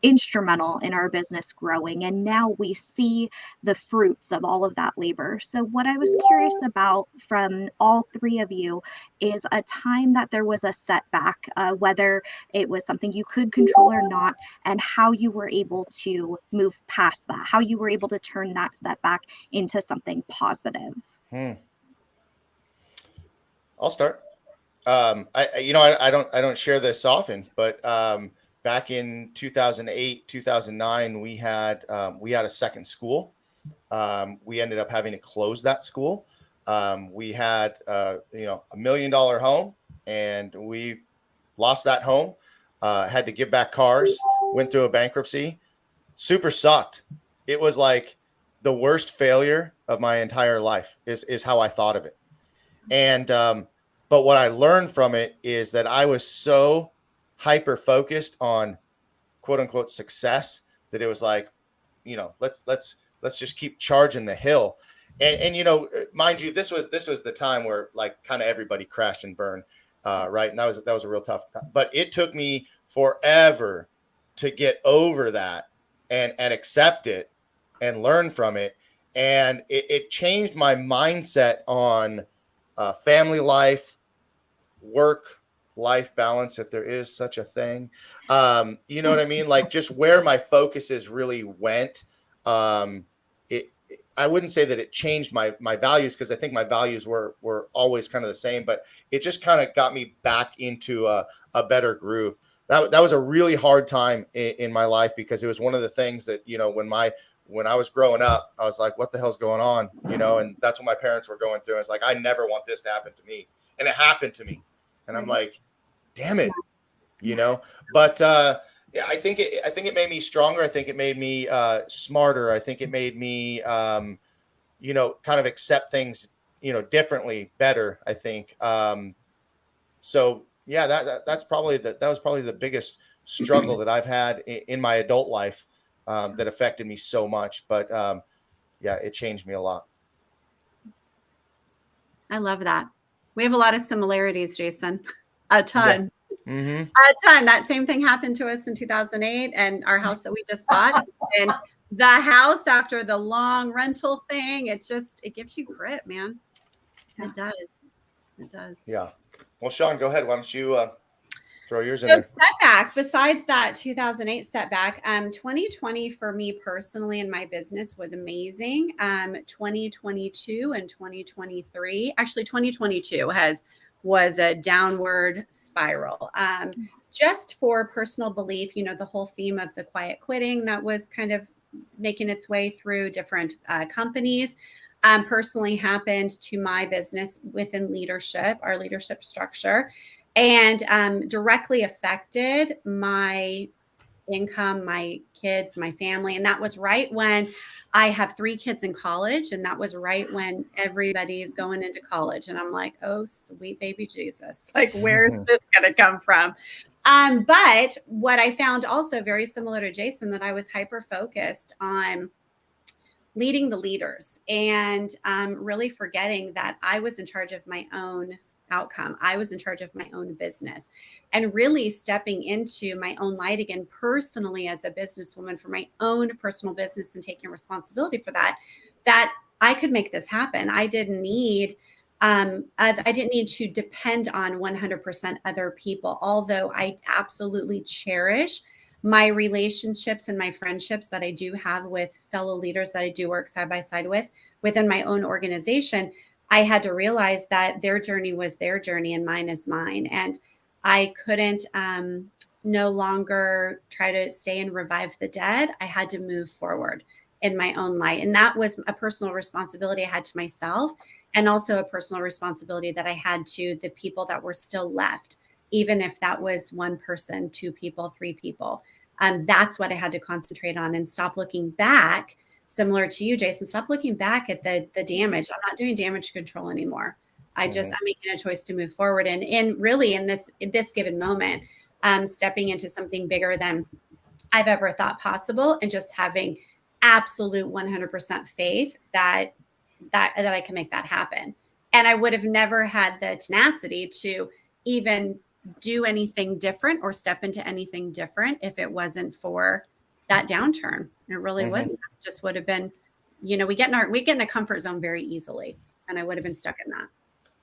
Speaker 4: instrumental in our business growing. And now we see the fruits of all of that labor. So what I was curious about from all three of you is a time that there was a setback, whether it was something you could control or not, and how you were able to move past that, how you were able to turn that setback into something positive.
Speaker 1: I'll start. I don't share this often, but back in 2008, 2009, we had a second school. We ended up having to close that school. We had $1 million home, and we lost that home. Had to give back cars. Went through a bankruptcy. Super sucked. It was like the worst failure of my entire life. Is how I thought of it. And but what I learned from it is that I was so hyper focused on quote unquote success that it was like, let's just keep charging the hill. And mind you, this was the time where like kind of everybody crashed and burned, right? And that was a real tough time. But it took me forever to get over that and accept it and learn from it. And it changed my mindset on family life, work-life balance, if there is such a thing. You know what I mean? Like just where my focuses really went. I wouldn't say that it changed my values, because I think my values were always kind of the same, but it just kind of got me back into a better groove. That was a really hard time in my life, because it was one of the things that, when I was growing up, I was like, what the hell's going on? And that's what my parents were going through. It's like, I never want this to happen to me. And it happened to me. And I'm like, damn it, but I think it made me stronger. I think it made me smarter. I think it made me, kind of accept things, differently, better, I think. So yeah, that was probably the biggest struggle that I've had in my adult life, that affected me so much. But yeah, it changed me a lot.
Speaker 3: I love that. We have a lot of similarities, Jason. A ton.
Speaker 1: Yeah. Mm-hmm.
Speaker 3: A ton. That same thing happened to us in 2008, and our house that we just bought. It's been the house after the long rental thing. It gives you grit, man. It does. It does.
Speaker 1: Yeah. Well, Shawn, go ahead. Why don't you throw yours in there?
Speaker 3: Setback, besides that 2008 setback, 2020 for me personally in my business was amazing. 2022 and 2023, actually 2022 was a downward spiral. Just for personal belief, the whole theme of the quiet quitting that was kind of making its way through different companies, personally happened to my business within leadership, our leadership structure, and directly affected my income, my kids, my family. And that was right when I have 3 kids in college. And that was right when everybody's going into college. And I'm like, oh, sweet baby Jesus. Like, where's this going to come from? But what I found also very similar to Jason, that I was hyper focused on leading the leaders and really forgetting that I was in charge of my own outcome. I was in charge of my own business and really stepping into my own light again, personally, as a businesswoman for my own personal business and taking responsibility for that, that I could make this happen. I didn't need to depend on 100% other people, although I absolutely cherish my relationships and my friendships that I do have with fellow leaders that I do work side by side with within my own organization. I had to realize that their journey was their journey and mine is mine. And I couldn't no longer try to stay and revive the dead. I had to move forward in my own light. And that was a personal responsibility I had to myself, and also a personal responsibility that I had to the people that were still left, even if that was one person, two people, three people. That's what I had to concentrate on and stop looking back. Similar to you, Jason, stop looking back at the damage. I'm not doing damage control anymore. I'm making a choice to move forward. And really in this given moment, stepping into something bigger than I've ever thought possible, and just having absolute 100% faith that I can make that happen. And I would have never had the tenacity to even do anything different or step into anything different if it wasn't for that downturn. It really wouldn't. It just would have been, we get in a comfort zone very easily, and I would have been stuck in that.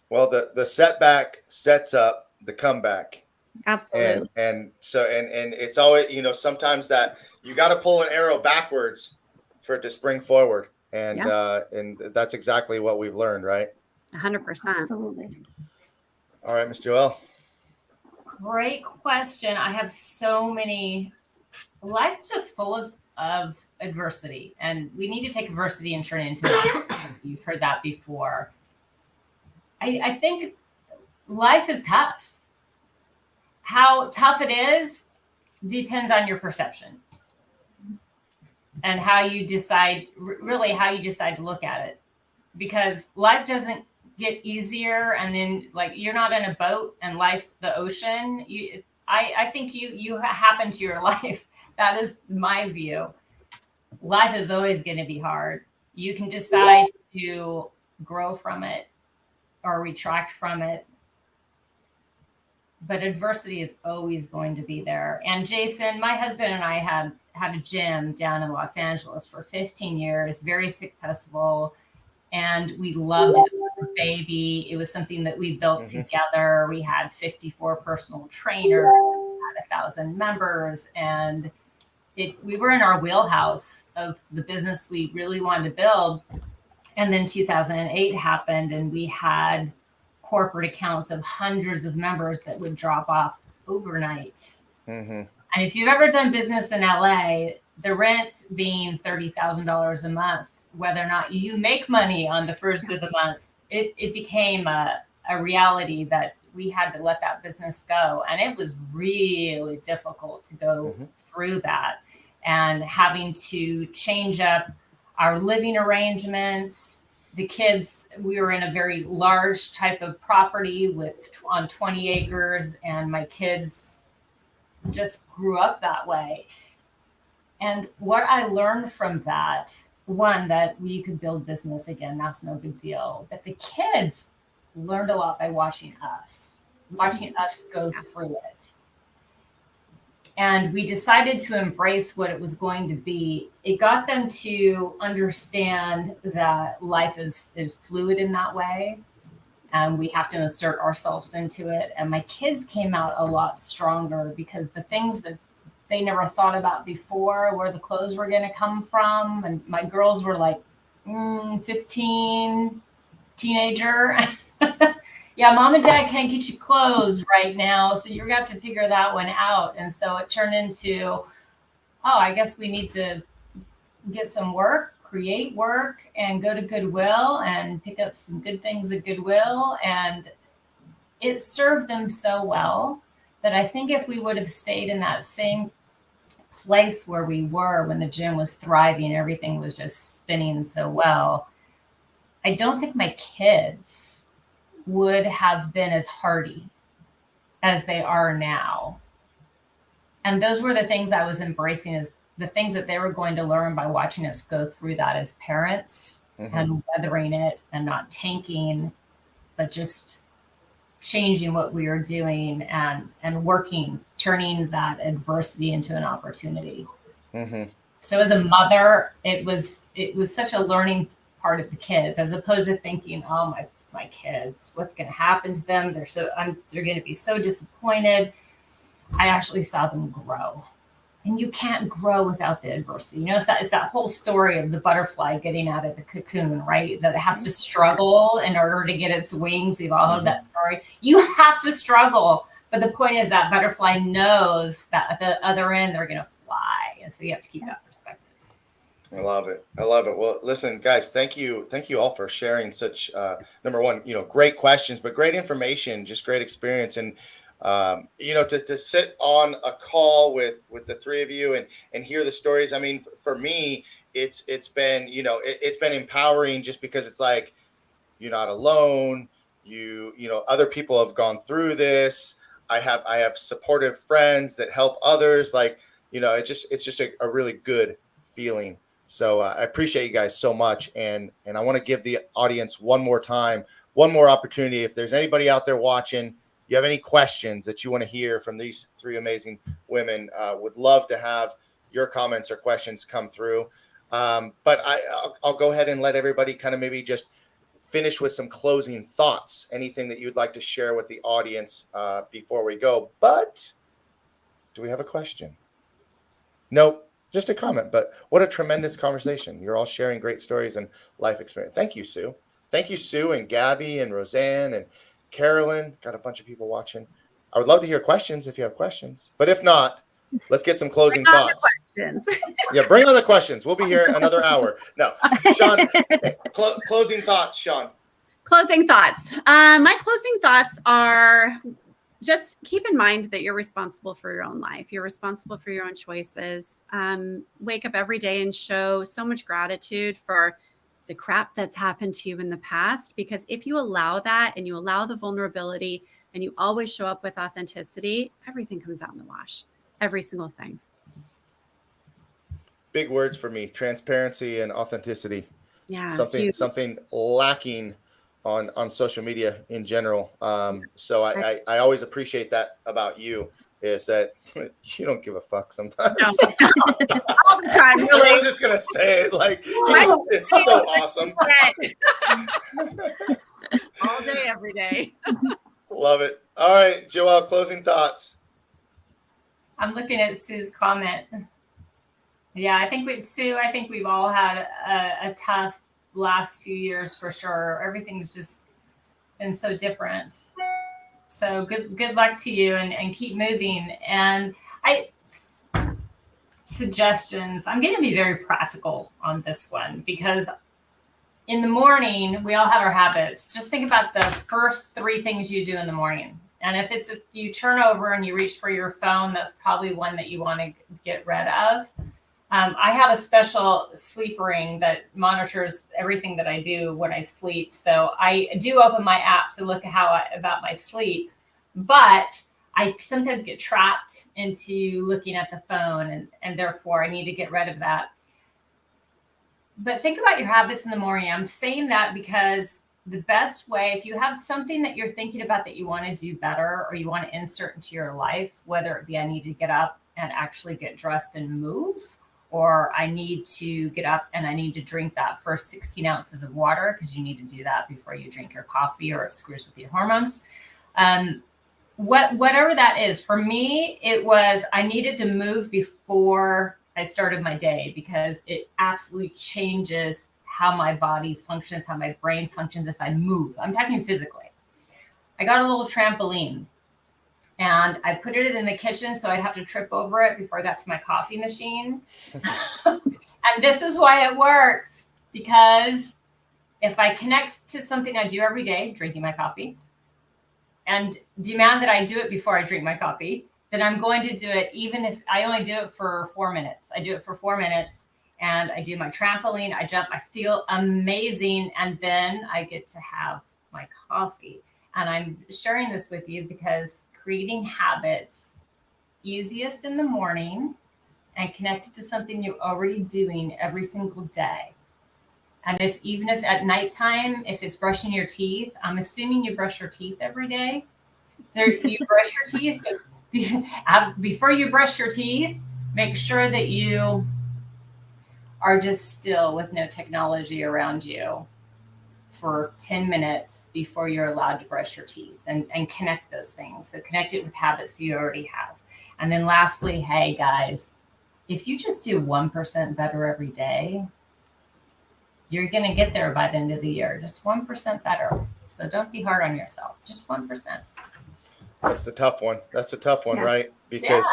Speaker 1: Well, the setback sets up the comeback.
Speaker 3: Absolutely.
Speaker 1: And so it's always, sometimes that you got to pull an arrow backwards for it to spring forward. And and that's exactly what we've learned, right?
Speaker 3: 100%.
Speaker 4: Absolutely.
Speaker 1: All right, Ms. Joelle.
Speaker 2: Great question. I have so many. Life's just full of adversity, and we need to take adversity and turn it into an You've heard that before. I think life is tough. How tough it is depends on your perception and how you decide to look at it, because life doesn't get easier. And then, like, you're not in a boat and life's the ocean. I think you happen to your life. That is my view. Life is always going to be hard. You can decide to grow from it or retract from it, but adversity is always going to be there. And Jason, my husband and I had a gym down in Los Angeles for 15 years, very successful. And we loved it. It was a baby. It was something that we built together. We had 54 personal trainers, we had 1,000 members, and we were in our wheelhouse of the business we really wanted to build. And then 2008 happened, and we had corporate accounts of hundreds of members that would drop off overnight. And if you've ever done business in LA, the rent being $30,000 a month, whether or not you make money on the first of the month, it became a reality that we had to let that business go. And it was really difficult to go through that, and having to change up our living arrangements. The kids, we were in a very large type of property on 20 acres, and my kids just grew up that way. And what I learned from that, one, that we could build business again, that's no big deal. But the kids learned a lot by watching us go through it. And we decided to embrace what it was going to be. It got them to understand that life is fluid in that way, and we have to insert ourselves into it. And my kids came out a lot stronger, because the things that they never thought about before, where the clothes were going to come from. And my girls were like 15, teenager. Yeah, mom and dad can't get you clothes right now, so you're going to have to figure that one out. And so it turned into, I guess we need to get some work, create work, and go to Goodwill and pick up some good things at Goodwill. And it served them so well that I think if we would have stayed in that same place where we were when the gym was thriving, everything was just spinning so well, I don't think my kids would have been as hardy as they are now. And those were the things I was embracing, is the things that they were going to learn by watching us go through that as parents and weathering it and not tanking, but just changing what we were doing and working, turning that adversity into an opportunity. So as a mother, it was such a learning part of the kids, as opposed to thinking, oh, my kids, what's going to happen to them? They're going to be so disappointed. I actually saw them grow. And you can't grow without the adversity. It's that whole story of the butterfly getting out of the cocoon, right? That it has to struggle in order to get its wings. We've all heard that story. You have to struggle. But the point is that butterfly knows that at the other end, they're going to fly. And so you have to keep that perspective.
Speaker 1: I love it. Well, listen, guys, thank you all for sharing such, number one, great questions, but great information, just great experience. And, to sit on a call with the three of you and hear the stories. I mean, for me, it's been, it's been empowering, just because it's like, you're not alone. Other people have gone through this. I have supportive friends that help others. Like, it's just a really good feeling. So I appreciate you guys so much. And I want to give the audience one more opportunity. If there's anybody out there watching, you have any questions that you want to hear from these three amazing women, would love to have your comments or questions come through. But I'll go ahead and let everybody kind of maybe just finish with some closing thoughts, anything that you'd like to share with the audience before we go. But do we have a question? Nope, just a comment. But what a tremendous conversation. You're all sharing great stories and life experience. Thank you, Sue. Thank you, Sue and Gabby and Roseanne and Carolyn. Got a bunch of people watching. I would love to hear questions if you have questions. But if not, let's get some closing thoughts. Yeah, bring on the questions. We'll be here another hour. No, Shawn, closing thoughts, Shawn.
Speaker 3: Closing thoughts. My closing thoughts are, just keep in mind that you're responsible for your own life. You're responsible for your own choices. Wake up every day and show so much gratitude for the crap that's happened to you in the past, because if you allow that and you allow the vulnerability and you always show up with authenticity, everything comes out in the wash. Every single thing. Big
Speaker 1: words for me: transparency and authenticity.
Speaker 3: Yeah,
Speaker 1: something lacking on social media in general. So I always appreciate that about you, is that you don't give a fuck sometimes.
Speaker 3: No. All the time, really.
Speaker 1: I'm just gonna say it, like, it's so awesome.
Speaker 3: All day, every day.
Speaker 1: Love it. All right, Joelle, closing thoughts.
Speaker 2: I'm looking at Sue's comment. Yeah, I think we've all had a tough last few years for sure. Everything's just been so different. So good luck to you, and keep moving. And suggestions. I'm going to be very practical on this one, because in the morning, we all have our habits. Just think about the first 3 things you do in the morning. And if it's just, you turn over and you reach for your phone, that's probably one that you want to get rid of. I have a special sleep ring that monitors everything that I do when I sleep. So I do open my app to look at about my sleep, but I sometimes get trapped into looking at the phone, and therefore I need to get rid of that. But think about your habits in the morning. I'm saying that because the best way, if you have something that you're thinking about that you want to do better, or you want to insert into your life, whether it be I need to get up and actually get dressed and move, or I need to get up and I need to drink that first 16 ounces of water, because you need to do that before you drink your coffee, or it screws with your hormones. Whatever that is, for me, it was I needed to move before I started my day, because it absolutely changes how my body functions, how my brain functions if I move. I'm talking physically. I got a little trampoline, and I put it in the kitchen so I'd have to trip over it before I got to my coffee machine. And this is why it works, because if I connect to something I do every day, drinking my coffee, and demand that I do it before I drink my coffee, then I'm going to do it even if I only do it for 4 minutes. I do it for 4 minutes, and I do my trampoline, I jump, I feel amazing, and then I get to have my coffee. And I'm sharing this with you because creating habits, easiest in the morning, and connect it to something you're already doing every single day. And even if at nighttime, if it's brushing your teeth, I'm assuming you brush your teeth every day. You brush your teeth. So before you brush your teeth, make sure that you are just still with no technology around you for 10 minutes before you're allowed to brush your teeth, and connect those things. So connect it with habits that you already have. And then lastly, hey guys, if you just do 1% better every day, you're going to get there by the end of the year. Just 1% better. So don't be hard on yourself. Just 1%.
Speaker 1: That's the tough one. That's a tough one,
Speaker 3: Yeah.
Speaker 1: right? Because,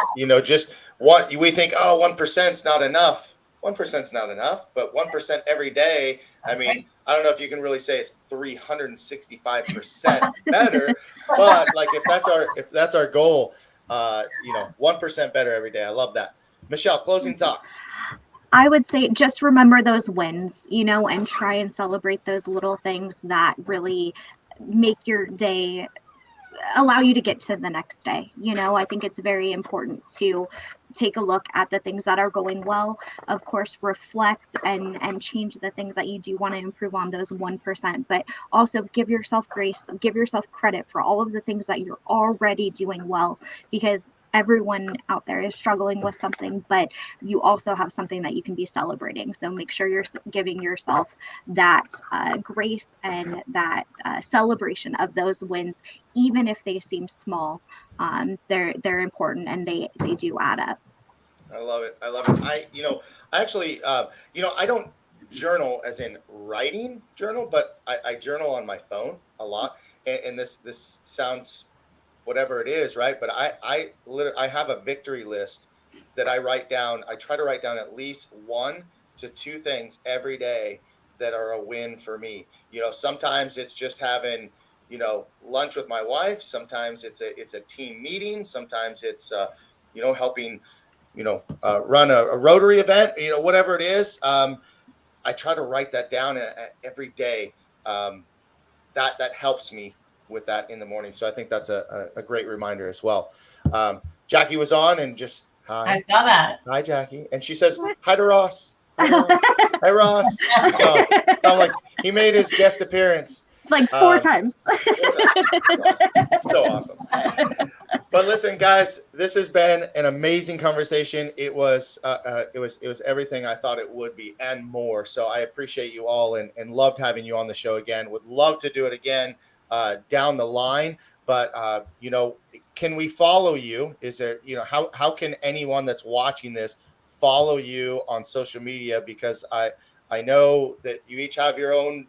Speaker 1: just we think, 1% is not enough. 1% is not enough, but 1% every day.
Speaker 2: That's right.
Speaker 1: I don't know if you can really say it's 365% better, but like if that's our goal, 1% better every day. I love that. Michelle, closing thoughts.
Speaker 4: I would say just remember those wins, and try and celebrate those little things that really make your day, allow you to get to the next day. I think it's very important to take a look at the things that are going well, of course, reflect and change the things that you do want to improve on, those 1%, but also give yourself grace, give yourself credit for all of the things that you're already doing well, because everyone out there is struggling with something, but you also have something that you can be celebrating. So make sure you're giving yourself that grace and that celebration of those wins, even if they seem small. They're important, and they do add up.
Speaker 1: I love it. I actually, I don't journal as in writing journal, but I journal on my phone a lot. And this sounds whatever it is, right? But I have a victory list that I write down. I try to write down at least 1 to 2 things every day that are a win for me. Sometimes it's just having, lunch with my wife. Sometimes it's a team meeting. Sometimes it's, helping, run a Rotary event, whatever it is. I try to write that down every day. That helps me with that in the morning. So I think that's a great reminder as well. Jackie was on and just hi.
Speaker 2: I saw that.
Speaker 1: Hi, Jackie. And she says, hi to Ross. Hi, Ross. Hi, Ross. So I'm like, he made his guest appearance.
Speaker 4: Like 4 times.
Speaker 1: So awesome. But listen, guys, this has been an amazing conversation. It was everything I thought it would be and more. So I appreciate you all and loved having you on the show again. Would love to do it again down the line. But can we follow you? Is there, how can anyone that's watching this follow you on social media? Because I know that you each have your own,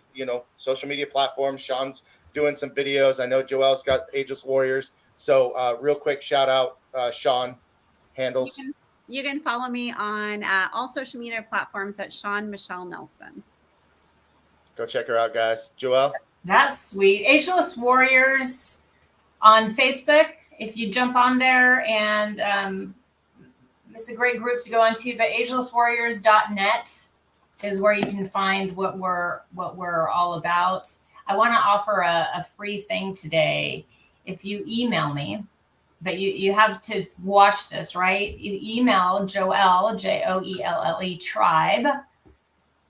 Speaker 1: social media platforms. Shawn's doing some videos. I know Joelle's got Ageless Warriors. So real quick, shout out Shawn handles.
Speaker 3: You can follow me on all social media platforms at Shawn Michelle Nelson.
Speaker 1: Go check her out, guys. Joelle?
Speaker 2: That's sweet. Ageless Warriors on Facebook. If you jump on there, and it's a great group to go into, but agelesswarriors.net is where you can find what we're all about. I want to offer a free thing today. If you email me, but you have to watch this, right? You email Joelle, Joelle, tribe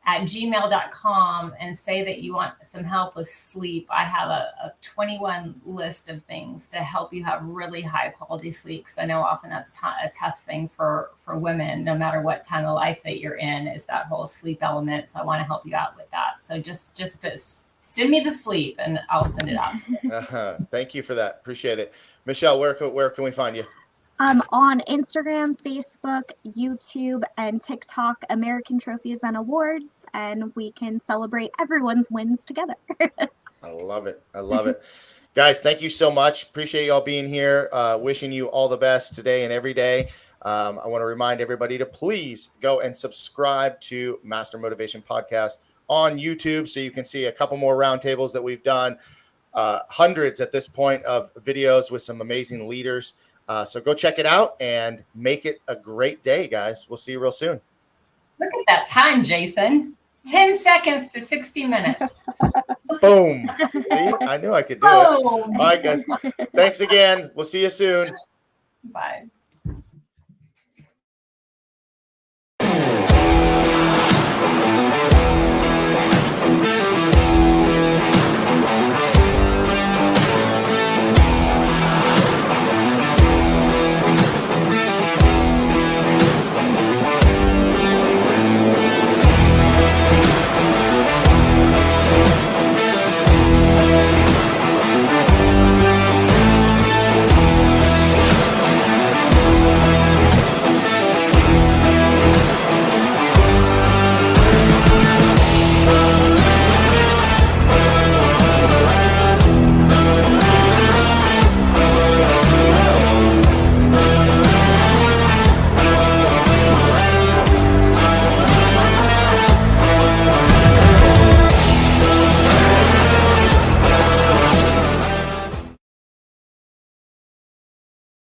Speaker 2: at gmail.com and say that you want some help with sleep. I have a 21 list of things to help you have really high quality sleep, because I know often that's a tough thing for women, no matter what time of life that you're in, is that whole sleep element. So I want to help you out with that. So just send me the sleep and I'll send it out to you.
Speaker 1: Thank you for that. Appreciate it. Michelle, where can we find you?
Speaker 4: On Instagram, Facebook, YouTube, and TikTok, American Trophies and Awards, and we can celebrate everyone's wins together.
Speaker 1: I love it. Guys, thank you so much. Appreciate y'all being here. Wishing you all the best today and every day. I want to remind everybody to please go and subscribe to Master Motivation Podcast on YouTube so you can see a couple more roundtables that we've done. Hundreds at this point of videos with some amazing leaders. So go check it out and make it a great day, guys. We'll see you real soon.
Speaker 2: Look at that time, Jason. 10 seconds to 60 minutes.
Speaker 1: Boom. See, I knew I could do it. All right, guys. Thanks again. We'll see you soon.
Speaker 2: Bye.